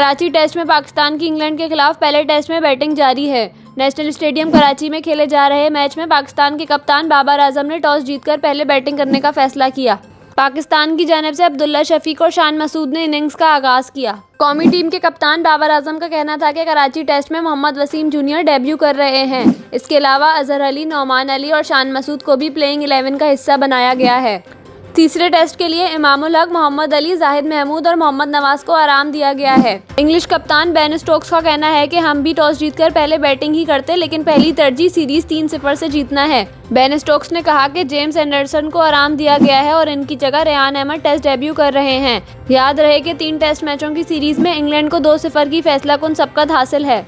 Karachi test में पाकिस्तान की England के खिलाफ पहले टेस्ट में बैटिंग जारी है। नेशनल स्टेडियम कराची में खेले जा रहे मैच में पाकिस्तान के कप्तान बाबर आजम ने टॉस जीतकर पहले बैटिंग करने का फैसला किया। पाकिस्तान की जानिब से अब्दुल्ला शफीक और शान मसूद ने इनिंग्स का आगाज किया। कौमी टीम के कप्तान बाबर आजम का कहना था कि कराची टेस्ट में मोहम्मद वसीम जूनियर डेब्यू कर रहे हैं। इसके अलावा अजहर अली, नौमान अली और शान मसूद को भी प्लेइंग 11 का हिस्सा बनाया गया है। तीसरे टेस्ट के लिए इमामुल हक, मोहम्मद अली, जाहिद महमूद और मोहम्मद नवाज को आराम दिया गया है। इंग्लिश कप्तान बेन स्टोक्स का कहना है कि हम भी टॉस जीतकर पहले बैटिंग ही करते, लेकिन पहली तरजीह सीरीज 3-0 से जीतना है। बेन स्टोक्स ने कहा कि जेम्स एंडरसन को आराम दिया गया है और इनकी जगह रेहान अहमद टेस्ट डेब्यू कर रहे हैं। याद रहे कि 3 टेस्ट मैचों की सीरीज में इंग्लैंड को 2-0 की फैसला कुन सबकत हासिल है।